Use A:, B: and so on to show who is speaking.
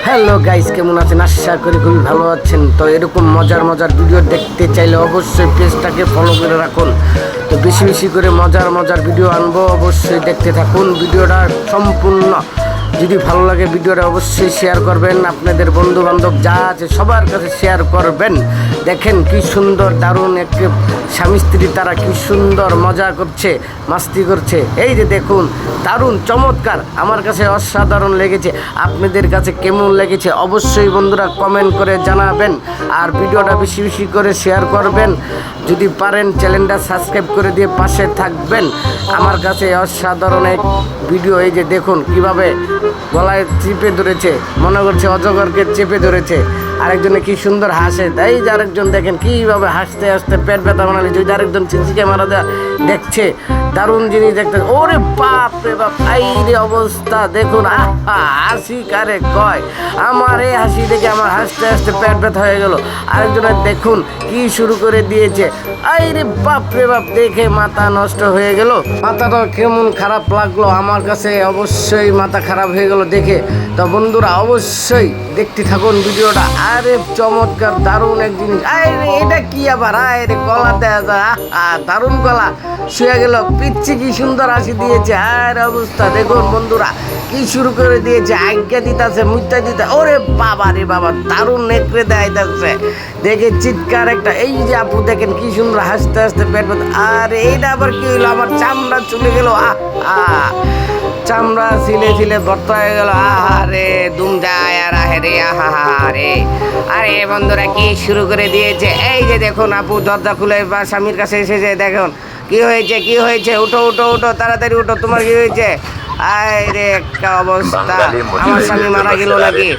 A: Hello guys, কেমন আছেন? আশা করি খুবই ভালো আছেন। তো এরকম মজার মজার ভিডিও দেখতে চাইলে অবশ্যই পেজটাকে ফলো করে রাখুন। তো বেশি বেশি করে মজার মজার ভিডিও আনবো, অবশ্যই দেখতে থাকুন। ভিডিওটা সম্পূর্ণ যদি ভালো লাগে ভিডিওটা অবশ্যই শেয়ার করবেন, আপনাদের বন্ধু বান্ধব যা আছে সবার কাছে শেয়ার করবেন। দেখেন কি সুন্দর দারুণ একটি স্বামী স্ত্রী, তারা কি সুন্দর মজা করছে, মাস্তি করছে। এই যে দেখুন, দারুণ চমৎকার, আমার কাছে অসাধারণ লেগেছে। আপনাদের কাছে কেমন লেগেছে অবশ্যই বন্ধুরা কমেন্ট করে জানাবেন। আর ভিডিওটা বেশি বেশি করে শেয়ার করবেন, যদি পারেন চ্যানেলটা সাবস্ক্রাইব করে দিয়ে পাশে থাকবেন। আমার কাছে অসাধারণ এক ভিডিও। এই যে দেখুন কিভাবে গলায় চেপে ধরেছে, মনে করছে অজগরকে চেপে ধরেছে। আরেকজনে কি সুন্দর হাসে, তাই যে আরেকজন দেখেন কিভাবে হাসতে হাসতে পেট ব্যথা বানালে, যদি আরেকজন চিনচিকে মারা দেখছে। দারুণ জিনিস দেখতে, ওরে বাপ রে বাপ, এই রে অবস্থা দেখুন। আহা, হাসি কারে কয়, আমার এই হাসি দেখে আমার হাসতে হাসতে পেট ব্যথা হয়ে গেল। আরেকজনের দেখুন কি শুরু করে দিয়েছে, এই রে বাপ রে বাপ, দেখে মাথা নষ্ট হয়ে গেল। মাথাটা কেমন খারাপ লাগলো আমার কাছে, অবশ্যই মাথা খারাপ হয়ে গেল দেখে। তো বন্ধুরা অবশ্যই দেখতে থাকুন ভিডিওটা। আরে চমৎকার দারুণ এক জিনিস। আরে এটা কি আবার, আরে গলা দেয়া যায়, দারুণ গলা শুয়ে গেল। পিচ্ছি কি সুন্দর হাসি দিয়েছে। আর অবস্থা দেখুন বন্ধুরা কি শুরু করে দিয়েছে, আজ্ঞা দিতেছে, মুইতা দিতে। ওরে বাবা রে বাবা, দারুণ নেকড়ে দেখাইতেছে দেখে চিৎকার একটা। এই যে আপু দেখেন কি সুন্দর হাসতে হাসতে পেট ব্যথা। আর এইটা আবার কি হইলো, আমার চামড়া চলে গেল। চামড়া ছিলে ছিলে ভর্তা হয়ে গেল। আহারে দুম যায় আর আহারে, আহারে। আরে বন্ধুরা কি শুরু করে দিয়েছে। এই যে দেখুন আপু দরজা খুলে বা স্বামীর কাছে এসেছে। দেখুন কি হয়েছে, কি হয়েছে, উঠো উঠো উঠো, তাড়াতাড়ি উঠো, তোমার কি হয়েছে? আরে একটা অবস্থা, আমার স্বামী মারা গেল নাকি?